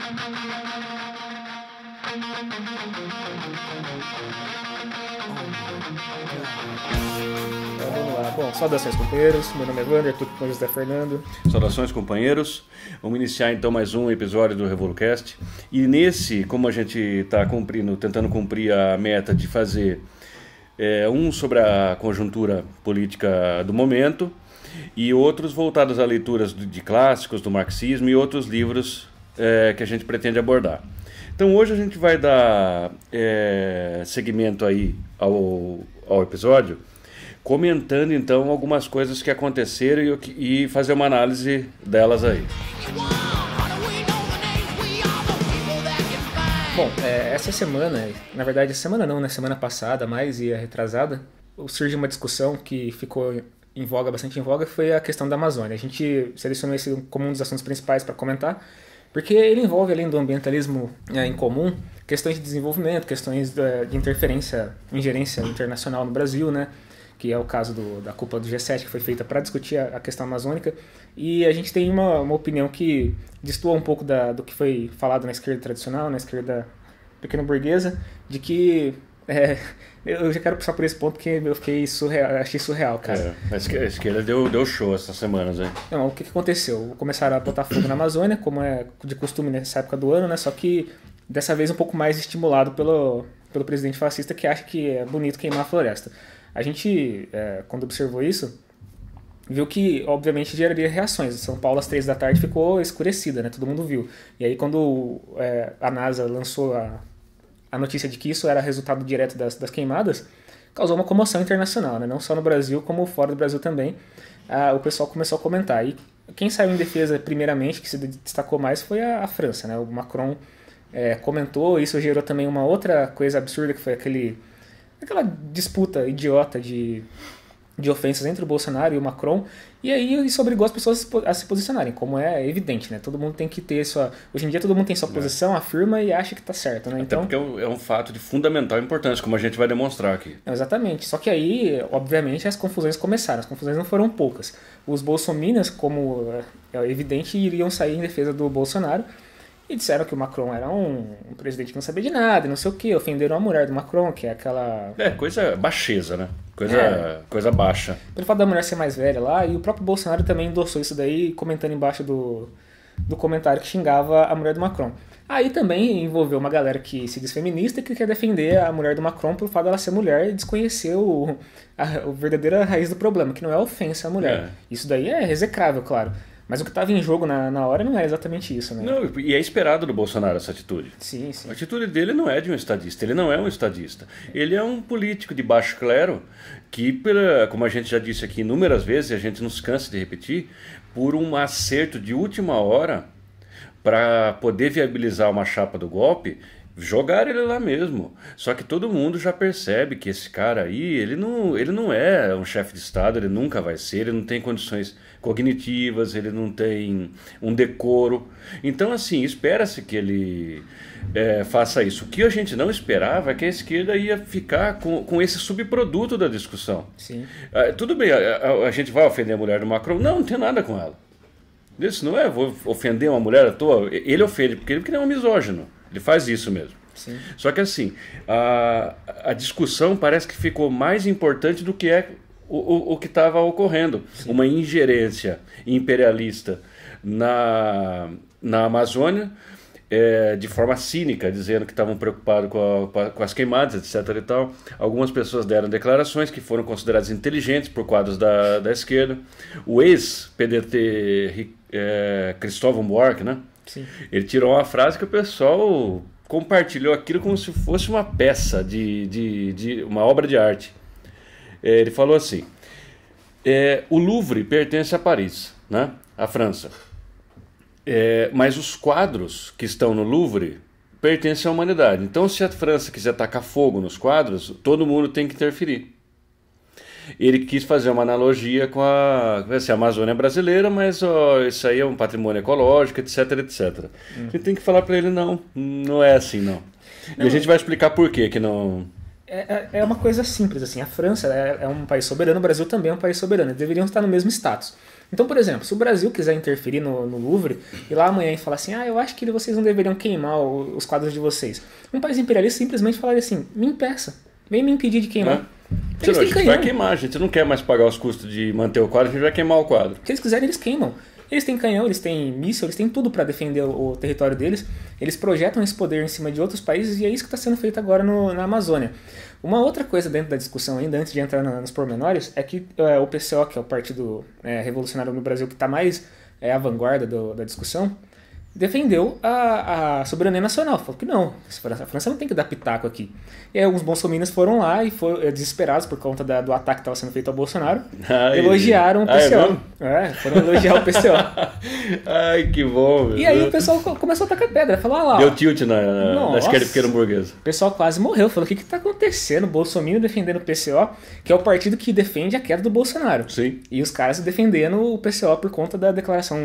Vamos lá. Bom, saudações, companheiros. Meu nome é Wander, estou aqui com o José Fernando. Saudações, companheiros. Vamos iniciar então mais um episódio do RevoluCast. E nesse, como a gente está tentando cumprir a meta de fazer um sobre a conjuntura política do momento e outros voltados a leituras de clássicos do marxismo e outros livros que a gente pretende abordar. Então hoje a gente vai dar seguimento aí ao episódio, comentando então algumas coisas que aconteceram e fazer uma análise delas aí. Bom, essa semana, na verdade semana não, né? Semana passada, mais e a retrasada, surgiu uma discussão que ficou bastante em voga, foi a questão da Amazônia. A gente selecionou esse como um dos assuntos principais para comentar, porque ele envolve, além do ambientalismo em comum, questões de desenvolvimento, questões de ingerência internacional no Brasil, né? Que é o caso da cúpula do G7, que foi feita para discutir a questão amazônica. E a gente tem uma opinião que destoa um pouco do que foi falado na esquerda tradicional, na esquerda pequena burguesa, de que... eu já quero passar por esse ponto porque eu achei surreal, cara. A esquerda deu show essas semanas, hein? Não, o que aconteceu? Começaram a botar fogo na Amazônia, como é de costume nessa época do ano, né? Só que dessa vez um pouco mais estimulado pelo presidente fascista, que acha que é bonito queimar a floresta. A gente, quando observou isso, viu que, obviamente, geraria reações. São Paulo, às 3 da tarde, ficou escurecida, né? Todo mundo viu. E aí, quando a NASA lançou a notícia de que isso era resultado direto das queimadas, causou uma comoção internacional, né? Não só no Brasil, como fora do Brasil também. O pessoal começou a comentar. E quem saiu em defesa, primeiramente, que se destacou mais, foi a França, né? O Macron comentou, isso gerou também uma outra coisa absurda, que foi aquela disputa idiota de ofensas entre o Bolsonaro e o Macron, e aí isso obrigou as pessoas a se posicionarem, como é evidente, né? Todo mundo tem que ter hoje em dia todo mundo tem sua posição, afirma e acha que tá certo, né? Até porque é um fato de fundamental importância, como a gente vai demonstrar aqui. Exatamente, só que aí, obviamente, as confusões começaram, as confusões não foram poucas. Os bolsominions, como é evidente, iriam sair em defesa do Bolsonaro, e disseram que o Macron era um presidente que não sabia de nada, e não sei o que, ofenderam a mulher do Macron, que é aquela... coisa baixeza, né? Coisa baixa. Pelo fato da mulher ser mais velha lá, e o próprio Bolsonaro também endossou isso daí, comentando embaixo do comentário que xingava a mulher do Macron. Aí também envolveu uma galera que se diz feminista e que quer defender a mulher do Macron pelo fato dela ser mulher e desconhecer a verdadeira raiz do problema, que não é a ofensa à mulher. Isso daí é execrável, claro. Mas o que estava em jogo na hora não é exatamente isso, né? Não, e é esperado do Bolsonaro essa atitude. Sim, sim. A atitude dele não é de um estadista, ele não é um estadista. Ele é um político de baixo clero que, como a gente já disse aqui inúmeras vezes, e a gente não se cansa de repetir, por um acerto de última hora para poder viabilizar uma chapa do golpe, jogaram ele lá mesmo. Só que todo mundo já percebe que esse cara aí, ele não é um chefe de Estado, ele nunca vai ser, ele não tem condições cognitivas, ele não tem um decoro. Então, assim, espera-se que ele faça isso. O que a gente não esperava é que a esquerda ia ficar com esse subproduto da discussão. Sim. Tudo bem, a gente vai ofender a mulher do Macron? Não tem nada com ela. Isso não vou ofender uma mulher à toa. Ele ofende porque ele é um misógino. Ele faz isso mesmo. Sim. Só que assim, a discussão parece que ficou mais importante do que o que estava ocorrendo. Sim. Uma ingerência imperialista na Amazônia, de forma cínica, dizendo que estavam preocupados com as queimadas, etc. e tal. Algumas pessoas deram declarações que foram consideradas inteligentes por quadros da esquerda. O ex-PDT Cristóvão Buarque, né? Sim. Ele tirou uma frase que o pessoal compartilhou aquilo como se fosse uma peça de uma obra de arte. Ele falou assim: o Louvre pertence a Paris, né? A França. Mas os quadros que estão no Louvre pertencem à humanidade. Então, se a França quiser tacar fogo nos quadros, todo mundo tem que interferir. Ele quis fazer uma analogia com a Amazônia brasileira, mas isso aí é um patrimônio ecológico, etc, etc. A gente tem que falar para ele, não é assim, não. E a gente vai explicar por quê que não... É uma coisa simples, assim, a França é um país soberano, o Brasil também é um país soberano, eles deveriam estar no mesmo status. Então, por exemplo, se o Brasil quiser interferir no Louvre e lá amanhã e falar assim, eu acho que vocês não deveriam queimar os quadros de vocês. Um país imperialista simplesmente falaria assim, me impeça, vem me impedir de queimar. A gente vai queimar, a gente não quer mais pagar os custos de manter o quadro, a gente vai queimar o quadro. Se eles quiserem, eles queimam. Eles têm canhão, eles têm míssil, eles têm tudo para defender o território deles. Eles projetam esse poder em cima de outros países e é isso que está sendo feito agora na Amazônia. Uma outra coisa dentro da discussão ainda, antes de entrar nos pormenores, é que o PCO, que é o Partido Revolucionário no Brasil, que está mais à vanguarda da discussão, defendeu a soberania nacional. Falou que não, a França não tem que dar pitaco aqui. E aí alguns bolsominions foram lá e foram desesperados por conta do ataque que estava sendo feito ao Bolsonaro. Elogiaram o PCO. Foram elogiar o PCO. Ai, que bom. Meu. E aí o pessoal começou a tacar pedra. Falou, lá. Deu tilt na esquerda pequena burguesa. O pessoal quase morreu. Falou, o que está acontecendo? O Bolsonaro defendendo o PCO, que é o partido que defende a queda do Bolsonaro. Sim. E os caras defendendo o PCO por conta da declaração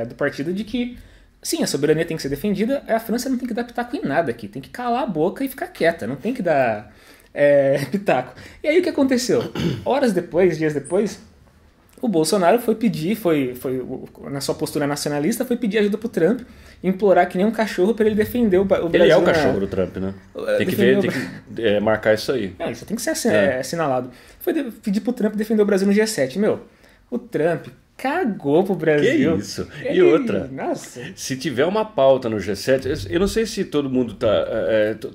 do partido de que sim, a soberania tem que ser defendida, a França não tem que dar pitaco em nada aqui, tem que calar a boca e ficar quieta, não tem que dar pitaco. E aí o que aconteceu? Dias depois, o Bolsonaro foi pedir, na sua postura nacionalista, foi pedir ajuda pro Trump, implorar que nem um cachorro para ele defender o Brasil. Ele é o cachorro do Trump, né? Tem que marcar isso aí. Isso tem que ser assinalado. Foi pedir pro Trump defender o Brasil no G7. O Trump cagou pro Brasil. Que isso? E outra, nossa. Se tiver uma pauta no G7, eu não sei se todo mundo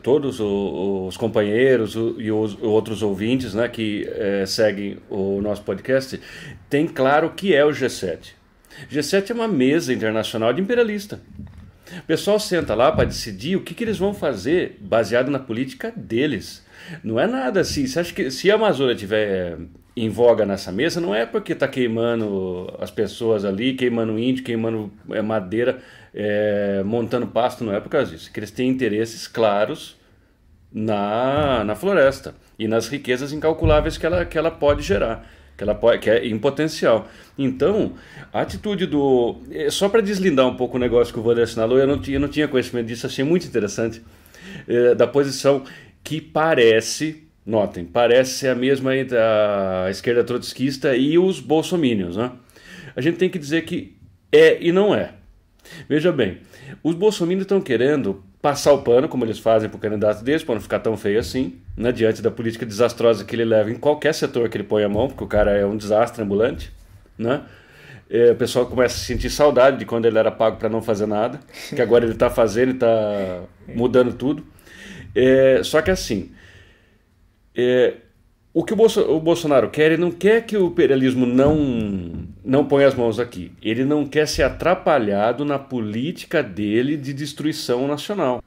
todos os companheiros e os outros ouvintes, né, que seguem o nosso podcast, tem claro o que é o G7. G7 é uma mesa internacional de imperialista. O pessoal senta lá para decidir o que eles vão fazer baseado na política deles. Não é nada assim. Você acha que se a Amazônia tiver em voga nessa mesa, não é porque está queimando as pessoas ali, queimando índio, queimando madeira, montando pasto, não é por causa disso. É que eles têm interesses claros na floresta e nas riquezas incalculáveis que ela pode gerar, que é em potencial. Então, a atitude só para deslindar um pouco o negócio que o Wander assinalou, eu não tinha conhecimento disso, achei muito interessante, da posição que parece ser a mesma entre a esquerda trotskista e os bolsominions, né? A gente tem que dizer que é e não é. Veja bem, os bolsominions estão querendo passar o pano, como eles fazem para o candidato deles, para não ficar tão feio assim, né, diante da política desastrosa que ele leva em qualquer setor que ele põe a mão, porque o cara é um desastre ambulante, né? O pessoal começa a sentir saudade de quando ele era pago para não fazer nada, que agora ele está fazendo e está mudando tudo. Só que assim, o que o Bolsonaro quer, ele não quer que o imperialismo não ponha as mãos aqui. Ele não quer ser atrapalhado na política dele de destruição nacional.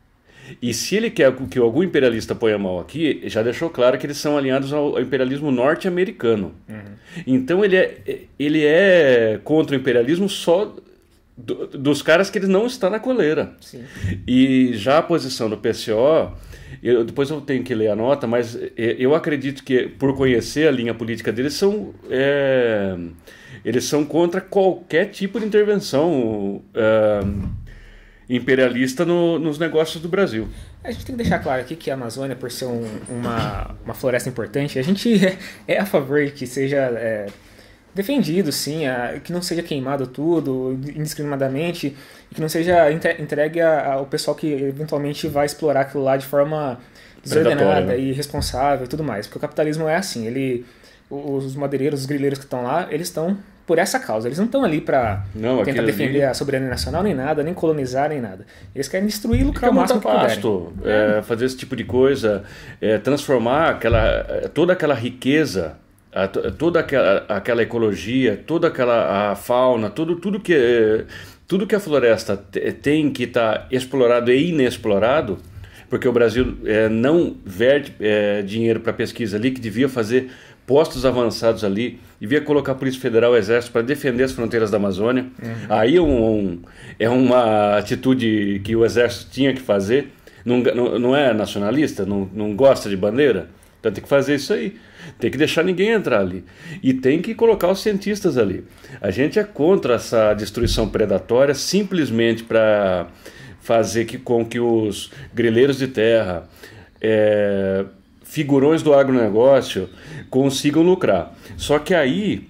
E se ele quer que algum imperialista ponha a mão aqui, já deixou claro que eles são alinhados ao imperialismo norte-americano. Uhum. Então ele é contra o imperialismo só dos caras que eles não estão na coleira. Sim. E já a posição do PCO... depois eu tenho que ler a nota, mas eu acredito que, por conhecer a linha política deles, eles são contra qualquer tipo de intervenção imperialista nos negócios do Brasil. A gente tem que deixar claro aqui que a Amazônia, por ser uma floresta importante, a gente é a favor de que seja defendido, sim, que não seja queimado tudo indiscriminadamente e que não seja entregue ao pessoal que eventualmente vai explorar aquilo lá de forma desordenada e irresponsável e tudo mais. Porque o capitalismo é assim, os madeireiros, os grileiros que estão lá, eles estão por essa causa. Eles não estão ali para tentar defender a soberania nacional nem nada, nem colonizar nem nada. Eles querem destruir e lucrar o máximo que puderem. Fazer esse tipo de coisa, transformar toda aquela riqueza, toda aquela ecologia, toda aquela fauna, tudo que a floresta tem que estar explorado e inexplorado, porque o Brasil não verte dinheiro para pesquisa ali, que devia fazer postos avançados ali, devia colocar a Polícia Federal, o Exército para defender as fronteiras da Amazônia. Uhum. Aí é uma atitude que o Exército tinha que fazer. Não é nacionalista, não gosta de bandeira, então tem que fazer isso aí. Tem que deixar ninguém entrar ali. E tem que colocar os cientistas ali. A gente é contra essa destruição predatória simplesmente para fazer com que os grileiros de terra, figurões do agronegócio, consigam lucrar. Só que aí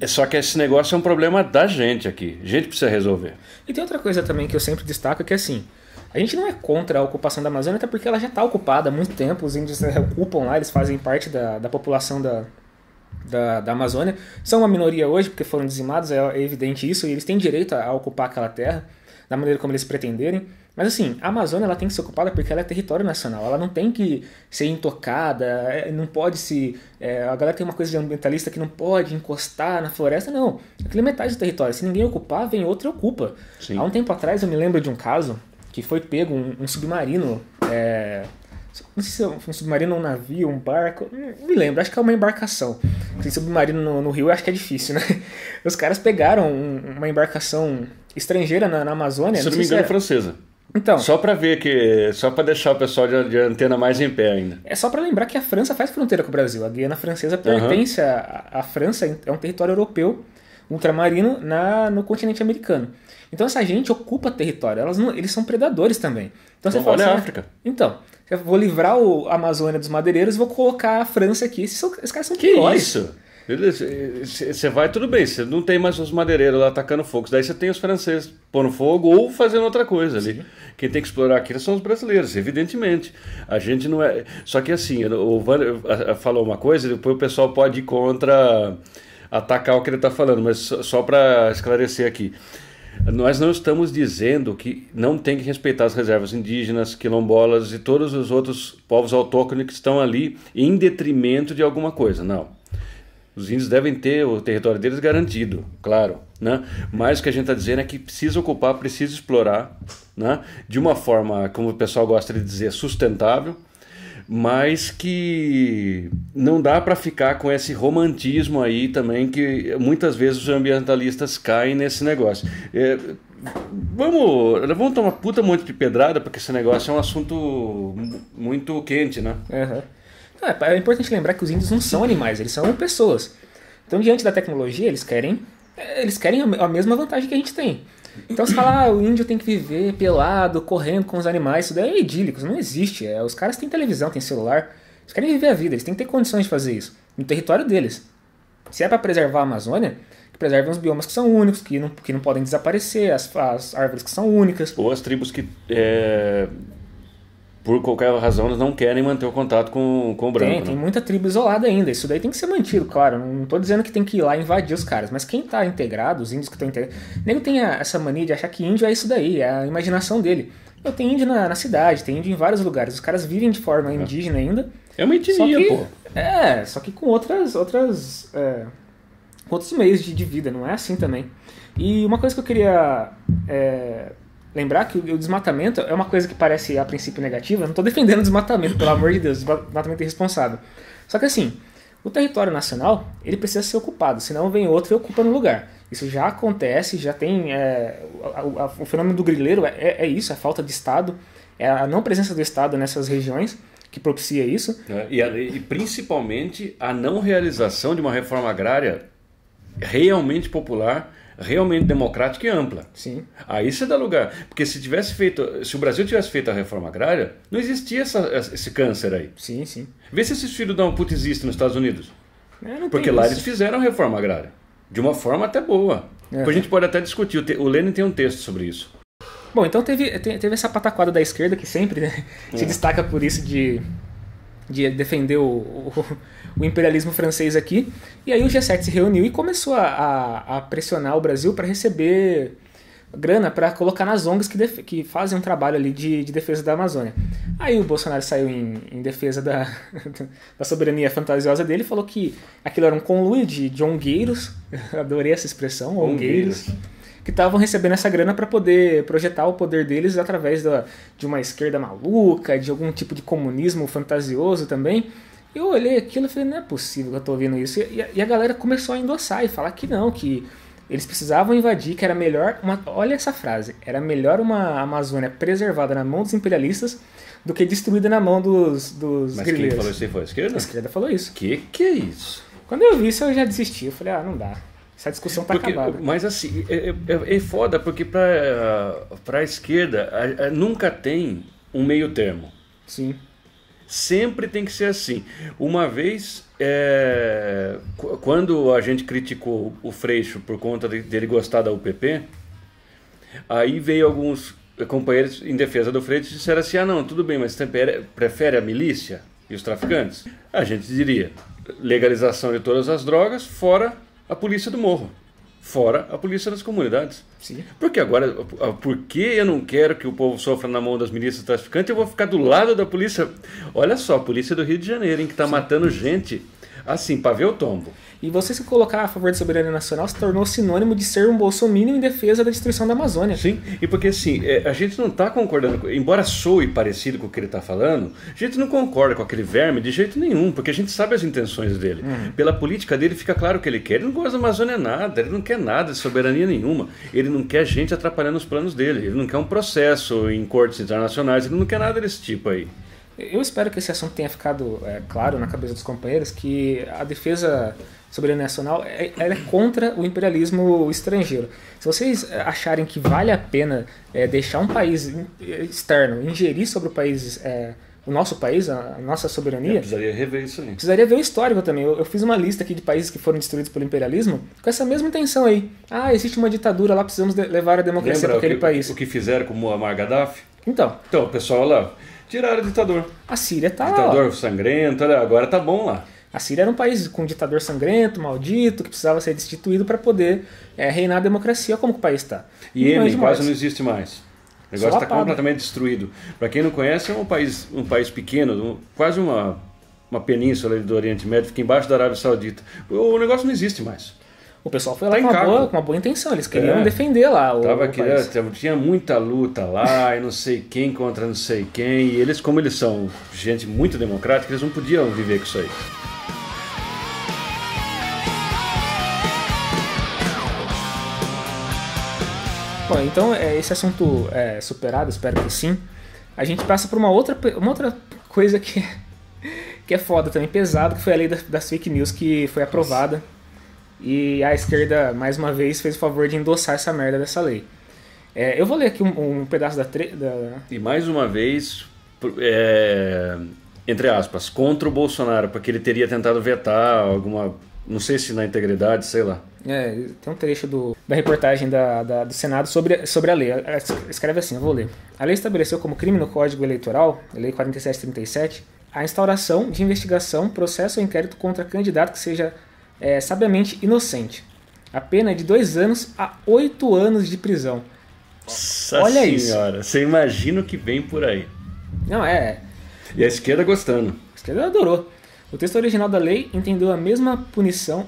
Só que esse negócio é um problema da gente aqui. A gente precisa resolver. E tem outra coisa também que eu sempre destaco, que é assim, a gente não é contra a ocupação da Amazônia, até porque ela já está ocupada há muito tempo, os índios ocupam lá, eles fazem parte da população da Amazônia. São uma minoria hoje, porque foram dizimados, é evidente isso, e eles têm direito a ocupar aquela terra da maneira como eles pretenderem. Mas assim, a Amazônia ela tem que ser ocupada porque ela é território nacional, ela não tem que ser intocada, não pode se... a galera tem uma coisa de ambientalista que não pode encostar na floresta, não. Aquilo é metade do território, se ninguém ocupar, vem outro e ocupa. Sim. Há um tempo atrás eu me lembro de um caso que foi pego um submarino, não sei se é um submarino, um navio, um barco, não me lembro, acho que é uma embarcação. Tem submarino no rio, eu acho que é difícil, né? Os caras pegaram uma embarcação estrangeira na Amazônia. Se não me engano, é francesa. Então, só para ver que, só para deixar o pessoal de antena mais em pé ainda. É só para lembrar que a França faz fronteira com o Brasil. A Guiana Francesa pertence à França, é um território europeu, ultramarino, no continente americano. Então essa gente ocupa território, eles são predadores também. Então você fala olha assim, a África. Então, eu vou livrar a Amazônia dos madeireiros e vou colocar a França aqui. Esses caras são piores. Isso? Você vai, tudo bem, você não tem mais os madeireiros lá atacando fogo, daí você tem os franceses pondo fogo ou fazendo outra coisa ali. Sim. Quem tem que explorar aquilo são os brasileiros, evidentemente. A gente não é... Só que assim, o Wander falou uma coisa, depois o pessoal pode ir contra, atacar o que ele está falando, mas só para esclarecer aqui. Nós não estamos dizendo que não tem que respeitar as reservas indígenas, quilombolas e todos os outros povos autóctones que estão ali em detrimento de alguma coisa, não. Os índios devem ter o território deles garantido, claro, né? Mas o que a gente está dizendo é que precisa ocupar, precisa explorar, né? De uma forma, como o pessoal gosta de dizer, sustentável, mas que não dá para ficar com esse romantismo aí também, que muitas vezes os ambientalistas caem nesse negócio. Vamos tomar puta monte de pedrada, porque esse negócio é um assunto muito quente, né? Uhum. É importante lembrar que os índios não são animais, eles são pessoas. Então, diante da tecnologia, eles querem a mesma vantagem que a gente tem. Então, se falar, o índio tem que viver pelado, correndo com os animais, isso daí é idílico, isso não existe. Os caras têm televisão, têm celular, eles querem viver a vida, eles têm que ter condições de fazer isso, no território deles. Se é para preservar a Amazônia, que preservem os biomas que são únicos, que não podem desaparecer, as árvores que são únicas. Ou as tribos que... por qualquer razão, eles não querem manter o contato com o branco. Tem muita tribo isolada ainda. Isso daí tem que ser mantido, claro. Não estou dizendo que tem que ir lá invadir os caras, mas quem está integrado, os índios que estão integrados... O nego tem essa mania de achar que índio é isso daí, é a imaginação dele. Tem índio na cidade, tem índio em vários lugares. Os caras vivem de forma indígena ainda. É uma etnia, pô. Só que com outros meios de vida, não é assim também. E uma coisa que eu queria... lembrar que o desmatamento é uma coisa que parece a princípio negativa. Eu não estou defendendo o desmatamento, pelo amor de Deus, desmatamento é irresponsável. Só que assim, o território nacional ele precisa ser ocupado, senão vem outro e ocupa no lugar. Isso já acontece, já tem... o fenômeno do grileiro é isso, a falta de Estado, é a não presença do Estado nessas regiões que propicia isso. E principalmente a não realização de uma reforma agrária realmente popular, realmente democrática e ampla. Sim. Aí você dá lugar. Porque se o Brasil tivesse feito a reforma agrária, não existia esse câncer aí. Sim, sim. Vê se esses filhos dão um puto existem nos Estados Unidos. Porque lá eles fizeram a reforma agrária. De uma forma até boa. Depois a gente pode até discutir. O Lenin tem um texto sobre isso. Bom, então teve essa pataquada da esquerda que sempre, né, se destaca por isso de defender o imperialismo francês aqui. E aí o G7 se reuniu e começou a pressionar o Brasil para receber grana para colocar nas ONGs que fazem um trabalho ali de defesa da Amazônia. Aí o Bolsonaro saiu em defesa da soberania fantasiosa dele e falou que aquilo era um conluio de ongueiros, adorei essa expressão, ongueiros, que estavam recebendo essa grana para poder projetar o poder deles através de uma esquerda maluca, de algum tipo de comunismo fantasioso também. Eu olhei aquilo e falei, não é possível que eu estou ouvindo isso. E a galera começou a endossar e falar que não, que eles precisavam invadir, que era melhor... olha essa frase. Era melhor uma Amazônia preservada na mão dos imperialistas do que destruída na mão dos grileiros. Mas quem falou isso aí foi a esquerda? A esquerda falou isso. Que é isso? Quando eu vi isso, eu já desisti. Eu falei, não dá. Essa discussão tá acabada. Mas assim, é foda, porque para a esquerda nunca tem um meio termo. Sim. Sempre tem que ser assim. Uma vez, quando a gente criticou o Freixo por conta dele gostar da UPP, aí veio alguns companheiros em defesa do Freixo e disseram assim, não, tudo bem, mas você prefere a milícia e os traficantes? A gente diria, legalização de todas as drogas, fora a polícia do morro. Fora a polícia das comunidades. Sim. Porque agora, porque eu não quero que o povo sofra na mão das milícias traficantes, eu vou ficar do lado da polícia. Olha só, a polícia do Rio de Janeiro, hein, que está matando gente assim, para ver o tombo. E você se colocar a favor da soberania nacional se tornou sinônimo de ser um bolsominion em defesa da destruição da Amazônia. Sim, e porque assim, a gente não está concordando, embora soe parecido com o que ele está falando, a gente não concorda com aquele verme de jeito nenhum, porque a gente sabe as intenções dele. Pela política dele fica claro o que ele quer. Ele não gosta da Amazônia nada, ele não quer nada de soberania nenhuma. Ele não quer gente atrapalhando os planos dele, ele não quer um processo em cortes internacionais, ele não quer nada desse tipo aí. Eu espero que esse assunto tenha ficado claro na cabeça dos companheiros, que a defesa soberania nacional ela é contra o imperialismo estrangeiro. Se vocês acharem que vale a pena deixar um país externo ingerir sobre o nosso país, a nossa soberania... Precisaria rever isso aí. Precisaria ver o histórico também. Eu fiz uma lista aqui de países que foram destruídos pelo imperialismo com essa mesma intenção aí. Existe uma ditadura lá, precisamos levar a democracia para aquele país. O que fizeram com Muammar Gaddafi? Então, o pessoal lá... Tiraram o ditador. A Síria tá lá. Ditador sangrento, agora tá bom lá. A Síria era um país com um ditador sangrento, maldito, que precisava ser destituído para poder reinar a democracia. Como que o país está? E Iêmen quase não existe mais. O negócio está completamente destruído. Para quem não conhece, é um país pequeno, quase uma península do Oriente Médio, fica embaixo da Arábia Saudita. O negócio não existe mais. O pessoal foi lá com uma boa intenção, eles queriam defender lá o país. Tinha muita luta lá, e não sei quem contra não sei quem, e eles, como eles são gente muito democrática, eles não podiam viver com isso aí. Bom, então esse assunto superado, espero que sim. A gente passa por uma outra coisa que é foda também, pesado, que foi a lei das fake news que foi aprovada. E a esquerda, mais uma vez, fez o favor de endossar essa merda dessa lei. Eu vou ler aqui um pedaço da... E mais uma vez, entre aspas, contra o Bolsonaro, porque ele teria tentado vetar alguma... Não sei se na integridade, sei lá. Tem um trecho da reportagem do Senado sobre a lei. Escreve assim, eu vou ler. A lei estabeleceu como crime no Código Eleitoral, a Lei 4737, a instauração de investigação, processo ou inquérito contra candidato que seja... sabiamente inocente. A pena é de 2 anos a 8 anos de prisão. Nossa Olha senhora, isso. Você imagina o que vem por aí. Não, E a esquerda gostando. A esquerda adorou. O texto original da lei estendeu a mesma punição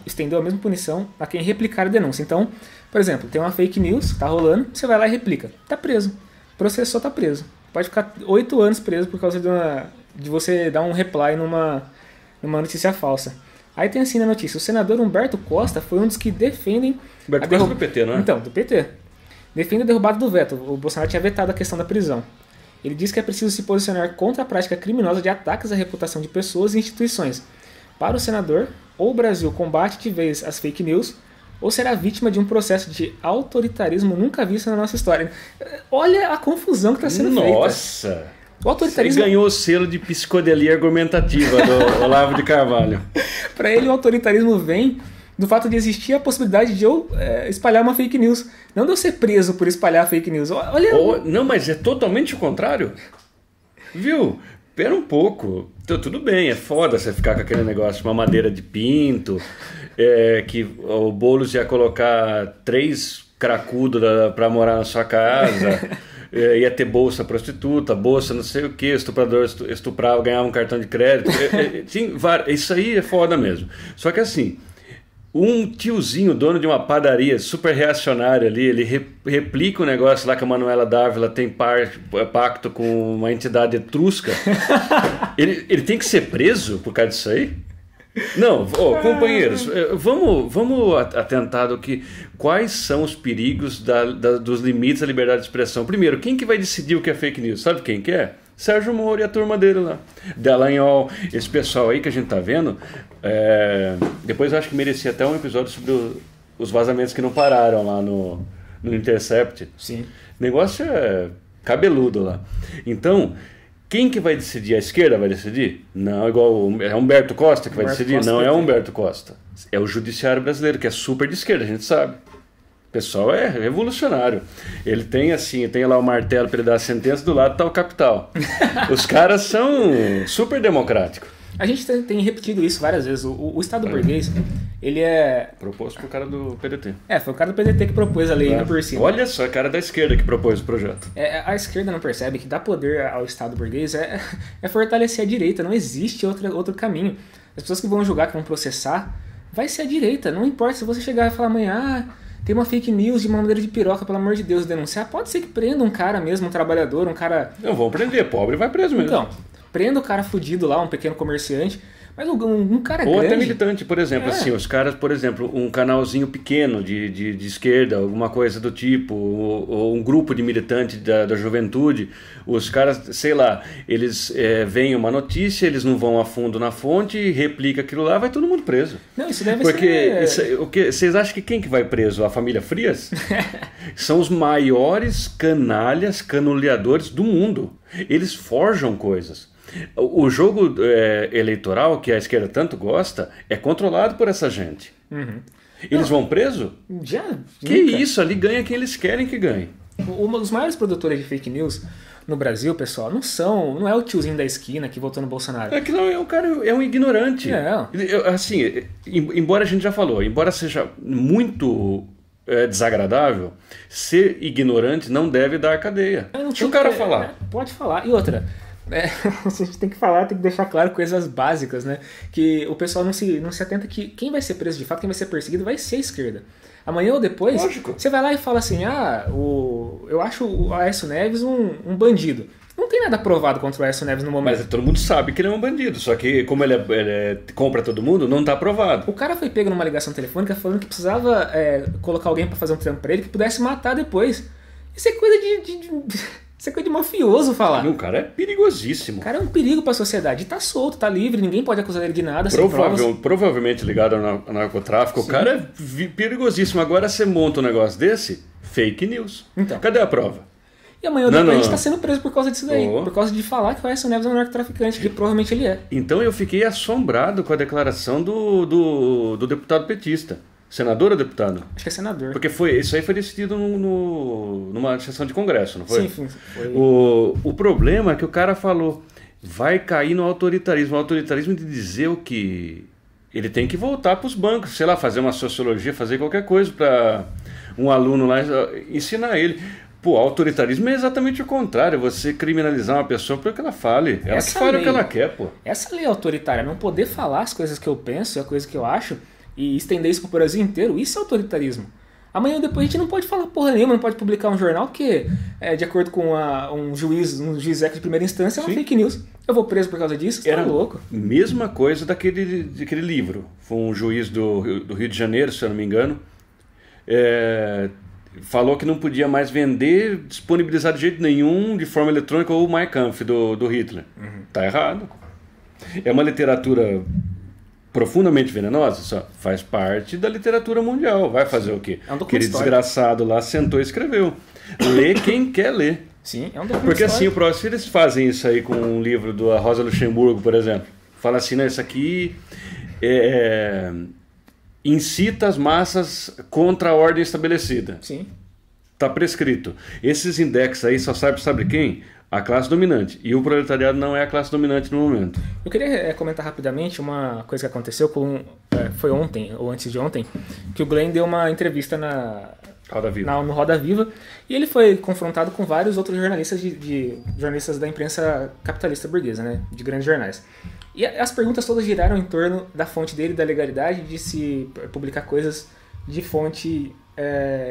a quem replicar a denúncia. Então, por exemplo, tem uma fake news, tá rolando, você vai lá e replica. Tá preso. Processou, tá preso. Pode ficar 8 anos preso por causa de você dar um reply numa notícia falsa. Aí tem assim na notícia, o senador Humberto Costa foi um dos que defendem... Humberto Costa do PT, não é? Então, do PT. Defende a derrubada do veto. O Bolsonaro tinha vetado a questão da prisão. Ele diz que é preciso se posicionar contra a prática criminosa de ataques à reputação de pessoas e instituições. Para o senador, ou o Brasil combate de vez as fake news, ou será vítima de um processo de autoritarismo nunca visto na nossa história. Olha a confusão que está sendo feita. Nossa! O autoritarismo... Ele ganhou o selo de psicodelia argumentativa do Olavo de Carvalho. Para ele, o autoritarismo vem do fato de existir a possibilidade de eu espalhar uma fake news. Não de eu ser preso por espalhar fake news. Olha... Não, mas é totalmente o contrário. Viu? Pera um pouco. Então, tudo bem, é foda você ficar com aquele negócio de uma madeira de pinto, que o Boulos ia colocar 3 cracudos para morar na sua casa... ia ter bolsa prostituta, bolsa não sei o que, estuprador estuprava, ganhava um cartão de crédito. Sim, isso aí é foda mesmo. Só que assim, um tiozinho, dono de uma padaria super reacionário ali, ele replica o negócio lá que a Manuela Dávila tem pacto com uma entidade etrusca. ele tem que ser preso por causa disso aí? Não, companheiros, vamos atentar do que quais são os perigos dos limites da liberdade de expressão. Primeiro, quem que vai decidir o que é fake news? Sabe quem que é? Sérgio Moro e a turma dele lá. Dallagnol, esse pessoal aí que a gente tá vendo. Depois eu acho que merecia até um episódio sobre os vazamentos que não pararam lá no Intercept. Sim. O negócio é cabeludo lá. Então... Quem que vai decidir? A esquerda vai decidir? Não, é Humberto Costa que vai decidir? Costa Não é Humberto Costa. É o judiciário brasileiro, que é super de esquerda, a gente sabe. O pessoal é revolucionário. Ele tem assim, tem lá o martelo para ele dar a sentença, do lado tá o capital. Os caras são super democráticos. A gente tem repetido isso várias vezes. O Estado burguês, ele é... Proposto pro cara do PDT. Foi o cara do PDT que propôs a lei ainda por cima. Olha só, a cara da esquerda que propôs o projeto. A esquerda não percebe que dar poder ao Estado burguês é fortalecer a direita. Não existe outro caminho. As pessoas que vão julgar, que vão processar, vai ser a direita. Não importa se você chegar e falar amanhã, tem uma fake news de mamadeira de piroca, pelo amor de Deus, denunciar. Pode ser que prenda um cara mesmo, um trabalhador, um cara... Não, vão prender, pobre vai preso mesmo. Então, prenda o cara fudido lá, um pequeno comerciante, mas um cara ou grande... até militante, por exemplo, assim, os caras, por exemplo, um canalzinho pequeno de esquerda, alguma coisa do tipo, ou um grupo de militantes da juventude, os caras, sei lá, eles veem uma notícia, eles não vão a fundo na fonte, replica aquilo lá, vai todo mundo preso. Não, isso deve Porque ser... vocês acham que quem que vai preso? A família Frias? São os maiores canalhas, canuleadores do mundo. Eles forjam coisas. O jogo eleitoral, que a esquerda tanto gosta, é controlado por essa gente. Uhum. Eles vão preso? Que nunca. isso, ali ganha quem eles querem que ganhe. Um dos maiores produtores de fake news no Brasil, pessoal, não é o tiozinho da esquina que votou no Bolsonaro. É que não, o cara é um ignorante. É. Assim, embora a gente já falou, embora seja muito desagradável, ser ignorante não deve dar cadeia. Deixa o cara falar. Pode falar. E outra... a gente tem que falar, tem que deixar claro coisas básicas, né? Que o pessoal não se atenta que quem vai ser preso de fato, quem vai ser perseguido vai ser a esquerda. Amanhã ou depois, lógico, você vai lá e fala assim, eu acho o Aécio Neves um bandido. Não tem nada provado contra o Aécio Neves no momento. Mas todo mundo sabe que ele é um bandido, só que como ele compra todo mundo, não está provado. O cara foi pego numa ligação telefônica falando que precisava colocar alguém para fazer um trampo pra ele que pudesse matar depois. Isso é coisa Isso é coisa de mafioso falar. O cara é perigosíssimo. O cara é um perigo pra sociedade. Tá solto, tá livre, ninguém pode acusar ele de nada. Provavelmente ligado ao narcotráfico. Sim. O cara é perigosíssimo. Agora você monta um negócio desse, fake news. Então. Cadê a prova? E amanhã a gente tá sendo preso por causa disso daí. Por causa de falar que o Aécio Neves é um narcotraficante, que provavelmente ele é. Então eu fiquei assombrado com a declaração do deputado petista. Senador ou deputado? Acho que é senador. Porque isso aí foi decidido numa sessão de congresso, não foi? Sim, foi. O problema é que o cara falou, vai cair no autoritarismo. O autoritarismo de dizer o que ele tem que voltar para os bancos, sei lá, fazer uma sociologia, fazer qualquer coisa para um aluno lá, ensinar ele. Pô, autoritarismo é exatamente o contrário, você criminalizar uma pessoa porque ela fale. Ela que fale o que ela quer, pô. Essa lei autoritária, não poder falar as coisas que eu penso e a coisa que eu acho, e estender isso pro Brasil inteiro, isso é autoritarismo. Amanhã ou depois a gente não pode falar porra nenhuma, não pode publicar um jornal porque, de acordo com um juiz de primeira instância, é uma fake news. Eu vou preso por causa disso? Você tá louco? Mesma coisa daquele livro. Foi um juiz do Rio de Janeiro, se eu não me engano, falou que não podia mais vender, disponibilizar de jeito nenhum, de forma eletrônica, o Mein Kampf do Hitler. Tá errado. É uma literatura profundamente venenosa, só faz parte da literatura mundial. Vai fazer o quê? Aquele desgraçado lá sentou e escreveu. Lê quem quer ler. Sim, é um documento Porque assim, se eles fazem isso aí com um livro da Rosa Luxemburgo, por exemplo, fala assim, né, isso aqui incita as massas contra a ordem estabelecida. Sim. Tá prescrito. Esses index aí só sabe quem? A classe dominante. E o proletariado não é a classe dominante no momento. Eu queria comentar rapidamente uma coisa que aconteceu foi ontem, ou antes de ontem, que o Glenn deu uma entrevista no Roda Viva, e ele foi confrontado com vários outros jornalistas jornalistas da imprensa capitalista burguesa, né, de grandes jornais. E as perguntas todas giraram em torno da fonte dele, da legalidade de se publicar coisas de fonte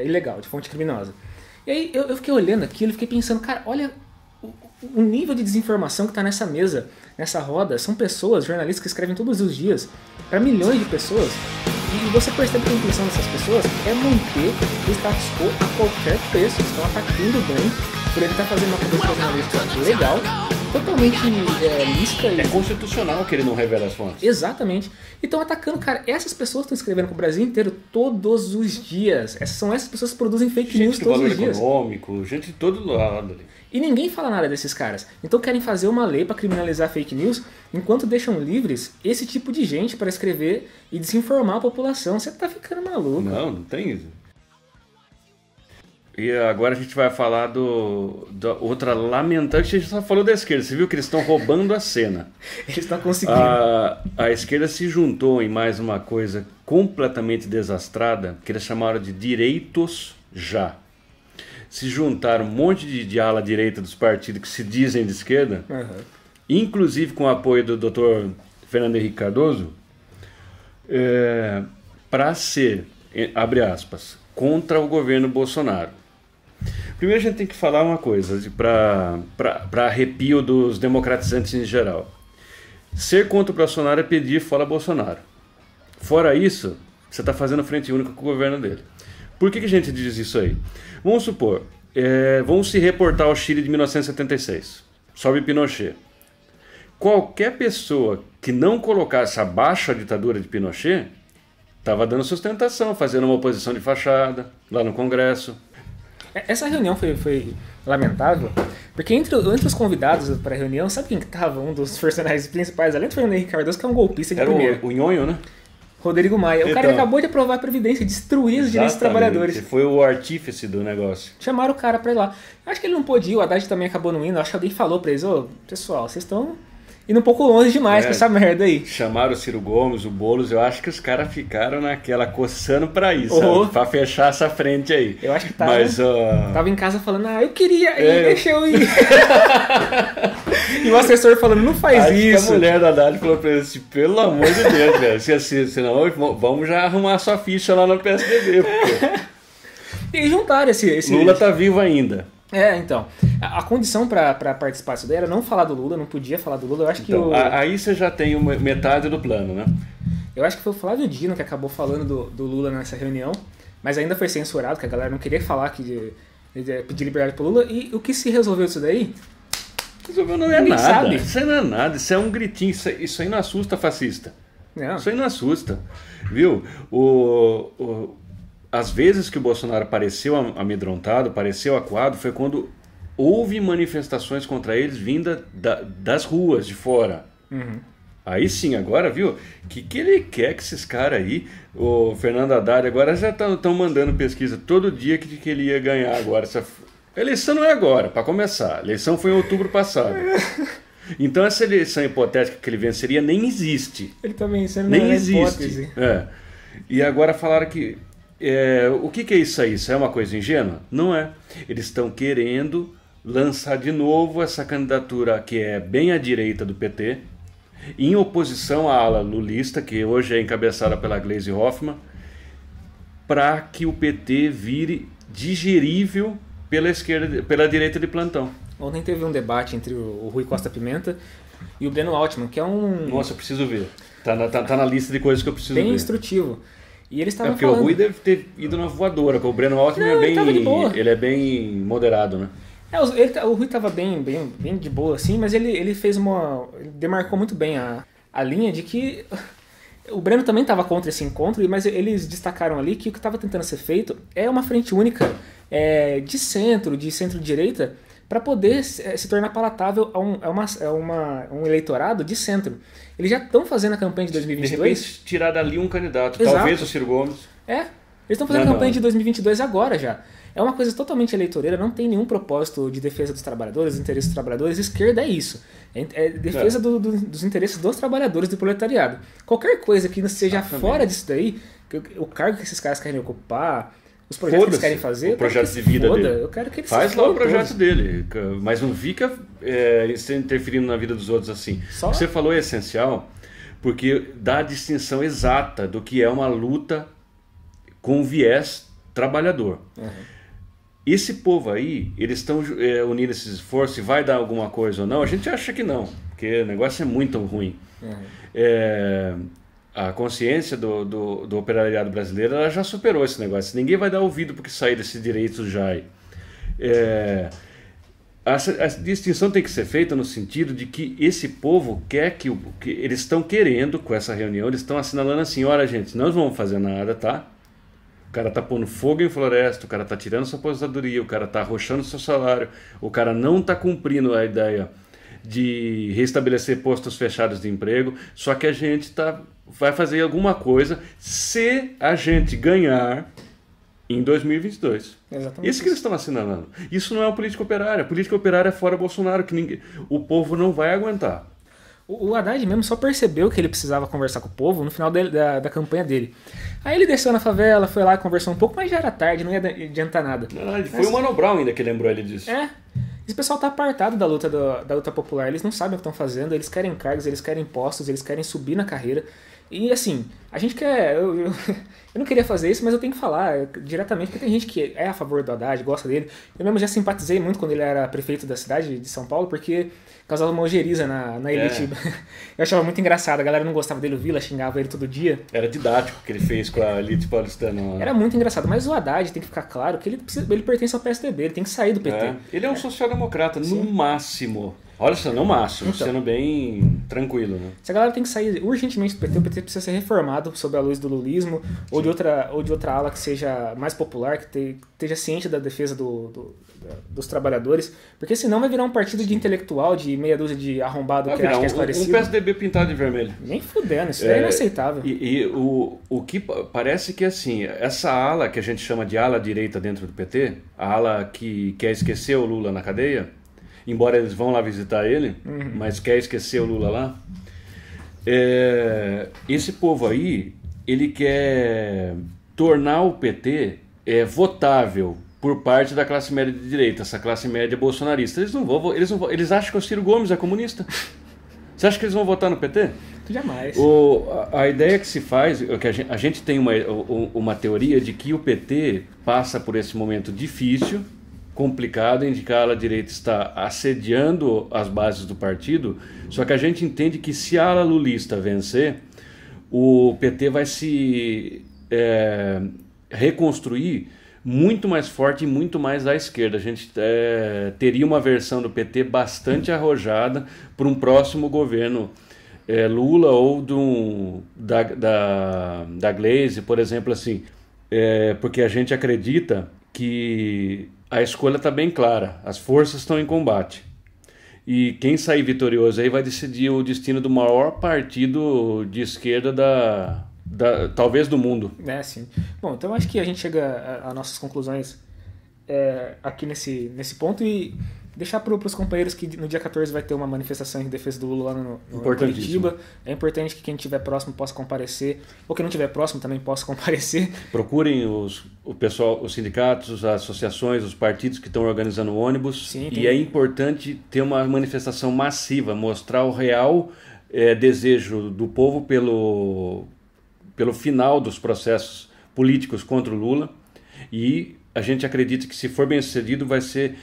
ilegal, de fonte criminosa. E aí eu fiquei olhando aquilo e fiquei pensando, cara, olha o nível de desinformação que está nessa mesa, nessa roda. São pessoas, jornalistas que escrevem todos os dias para milhões de pessoas, e você percebe que a intenção dessas pessoas é manter o status quo a qualquer preço. Estão atacando o Glenn por ele estar fazendo uma cobertura jornalística legal, totalmente lícita. É constitucional que ele não revela as fontes. Exatamente. E estão atacando, cara, essas pessoas estão escrevendo pro Brasil inteiro todos os dias. São essas pessoas que produzem fake news todos os dias. Gente do valor econômico, gente de todo lado ali. E ninguém fala nada desses caras. Então querem fazer uma lei para criminalizar fake news, enquanto deixam livres esse tipo de gente para escrever e desinformar a população. Você tá ficando maluco. Não tem isso. E agora a gente vai falar da outra lamentável, que a gente só falou da esquerda. Você viu que eles estão roubando a cena. Eles estão conseguindo. A esquerda se juntou em mais uma coisa completamente desastrada, que eles chamaram de direitos já. Se juntaram um monte de ala direita dos partidos que se dizem de esquerda, inclusive com o apoio do Dr. Fernando Henrique Cardoso, para ser, abre aspas, contra o governo Bolsonaro. Primeiro a gente tem que falar uma coisa, para arrepio dos democratizantes em geral. Ser contra o Bolsonaro é pedir fora Bolsonaro. Fora isso, você está fazendo frente única com o governo dele. Por que a gente diz isso aí? Vamos supor, vamos se reportar ao Chile de 1976, sob Pinochet. Qualquer pessoa que não colocasse abaixo a ditadura de Pinochet estava dando sustentação, fazendo uma oposição de fachada lá no Congresso. Essa reunião foi lamentável, porque entre os convidados para a reunião, sabe quem que estava? Um dos personagens principais, além do Fernando Henrique Cardoso, que é um golpista de primeira. Era o Nhonho, né? Rodrigo Maia. O cara acabou de aprovar a Previdência, destruir os direitos dos trabalhadores. Ele foi o artífice do negócio. Chamaram o cara pra ir lá. Acho que ele não pôde ir, o Haddad também acabou não indo. Acho que alguém falou pra eles, pessoal, vocês estão indo um pouco longe demais com essa merda aí. Chamaram o Ciro Gomes, o Boulos, eu acho que os caras ficaram naquela coçando pra isso, sabe? Pra fechar essa frente aí. Eu acho que tava, tava em casa falando, eu queria, deixa eu ir. E o assessor falando, não faz acho isso. Que a mulher da Haddad falou pra ele assim, pelo amor de Deus, velho, senão vamos já arrumar a sua ficha lá no PSDB. E juntaram esse... Lula tá vivo ainda. Então, a condição para participar disso daí era não falar do Lula, não podia falar do Lula. Eu acho que aí você já tem metade do plano, né? Eu acho que foi o Flávio Dino que acabou falando do Lula nessa reunião, mas ainda foi censurado, que a galera não queria falar de pedir liberdade pro Lula. E o que se resolveu disso daí? Resolveu não é nada. Sabe. Isso aí não é nada, isso é um gritinho, isso aí não assusta fascista. Não. Isso aí não assusta, viu? Às vezes que o Bolsonaro pareceu amedrontado, pareceu acuado, foi quando houve manifestações contra eles vindas das ruas de fora. Aí sim, agora, viu? O que ele quer que esses caras aí, o Fernando Haddad, agora já estão mandando pesquisa todo dia que ele ia ganhar agora. A eleição não é agora, para começar. A eleição foi em outubro passado. Então essa eleição hipotética que ele venceria nem existe. Ele tá vencendo nem existe. E agora falaram que... o que é isso aí? Isso é uma coisa ingênua? Não é. Eles estão querendo lançar de novo essa candidatura que é bem à direita do PT, em oposição à ala lulista, que hoje é encabeçada pela Gleisi Hoffmann, para que o PT vire digerível pela esquerda, pela direita de plantão. Ontem teve um debate entre o Rui Costa Pimenta e o Breno Altman, que é um... Nossa, eu preciso ver. Tá na lista de coisas que eu preciso ver. Bem instrutivo. E eles estavam porque falando... o Rui deve ter ido na voadora, porque o Breno Altman ele é bem moderado, né? O Rui estava bem de boa, assim, mas ele fez ele demarcou muito bem a linha de que o Breno também estava contra esse encontro, mas eles destacaram ali que o que estava tentando ser feito é uma frente única de centro-direita, para poder se tornar palatável a um eleitorado de centro. Eles já estão fazendo a campanha de 2022. De repente, tirar dali um candidato, Exato. Talvez o Ciro Gomes. Eles estão fazendo a campanha de 2022 agora já. É uma coisa totalmente eleitoreira, não tem nenhum propósito de defesa dos trabalhadores, dos interesses dos trabalhadores. Esquerda é isso. É defesa dos interesses dos trabalhadores, do proletariado. Qualquer coisa que não seja fora disso daí, o cargo que esses caras querem ocupar, os projetos que eles querem fazer, o projeto de vida dele. Eu quero que eles faz lá o projeto dele, mas não fica interferindo na vida dos outros assim. O que você falou é essencial, porque dá a distinção exata do que é uma luta com viés trabalhador. Esse povo aí, eles estão unindo esses esforços, e vai dar alguma coisa ou não? A gente acha que não, porque o negócio é muito ruim. A consciência do operariado brasileiro, ela já superou esse negócio. Ninguém vai dar ouvido porque sair desses direitos já. a distinção tem que ser feita no sentido de que esse povo quer que eles estão querendo, com essa reunião, eles estão assinalando assim, olha gente, nós não vamos fazer nada, tá? O cara tá pondo fogo em floresta, o cara tá tirando sua aposentadoria, o cara tá arrochando seu salário, o cara não tá cumprindo a ideia de restabelecer postos fechados de emprego, só que a gente vai fazer alguma coisa se a gente ganhar em 2022. Exatamente. Isso que eles estão assinalando. Isso não é a política operária. A política operária é fora Bolsonaro, que o povo não vai aguentar. O Haddad mesmo só percebeu que ele precisava conversar com o povo no final da campanha dele. Aí ele desceu na favela, foi lá, conversou um pouco, mas já era tarde, não ia adiantar nada. Não, foi o Mano Brown ainda que lembrou ele disso. Esse pessoal tá apartado da luta popular, eles não sabem o que estão fazendo, eles querem cargos, eles querem postos, eles querem subir na carreira. E assim, a gente quer... Eu não queria fazer isso, mas eu tenho que falar diretamente, porque tem gente que é a favor do Haddad, gosta dele. Eu mesmo já simpatizei muito quando ele era prefeito da cidade de São Paulo, porque causava uma ojeriza na elite. Eu achava muito engraçado, a galera não gostava dele, o Vila xingava ele todo dia. Era didático o que ele fez com a elite paulistana. Era muito engraçado, mas o Haddad tem que ficar claro que ele pertence ao PSDB, ele tem que sair do PT. Ele é um social-democrata, no máximo. Olha só, no máximo, então, sendo bem tranquilo, né? Se a galera tem que sair urgentemente do PT, o PT precisa ser reformado sob a luz do lulismo, ou de outra ala que seja mais popular, que esteja ciente da defesa dos trabalhadores, porque senão vai virar um partido de intelectual, de meia dúzia de arrombado que acha que é esclarecido. Um PSDB pintado de vermelho. Nem fudendo, isso é inaceitável. E o que parece que, assim, essa ala que a gente chama de ala direita dentro do PT, a ala que quer esquecer o Lula na cadeia, embora eles vão lá visitar ele, mas quer esquecer o Lula lá. Esse povo aí, ele quer tornar o PT votável por parte da classe média de direita, essa classe média bolsonarista. Eles acham que o Ciro Gomes é comunista. Você acha que eles vão votar no PT? Jamais. A ideia que se faz, que a gente tem uma teoria de que o PT passa por esse momento difícil, complicado, em que a ala direita está assediando as bases do partido, só que a gente entende que se a ala lulista vencer, o PT vai se reconstruir muito mais forte e muito mais à esquerda. A gente teria uma versão do PT bastante arrojada para um próximo governo Lula ou da Glaze, por exemplo, assim, porque a gente acredita que a escolha está bem clara, as forças estão em combate. E quem sair vitorioso aí vai decidir o destino do maior partido de esquerda talvez do mundo. Sim. Bom, então acho que a gente chega a nossas conclusões aqui nesse ponto e deixar para os companheiros que no dia 14 vai ter uma manifestação em defesa do Lula lá no Curitiba. É importante que quem estiver próximo possa comparecer, ou quem não estiver próximo também possa comparecer. Procurem o pessoal, os sindicatos, as associações, os partidos que estão organizando o ônibus. Sim, e é importante ter uma manifestação massiva, mostrar o real desejo do povo pelo final dos processos políticos contra o Lula. E a gente acredita que, se for bem sucedido, vai ser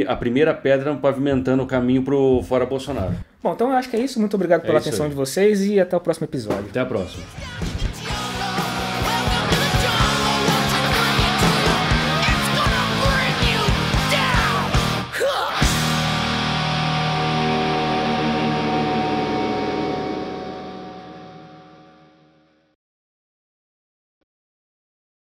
a primeira pedra pavimentando o caminho para o fora Bolsonaro. Bom, então eu acho que é isso. Muito obrigado pela atenção de vocês e até o próximo episódio. Até a próxima.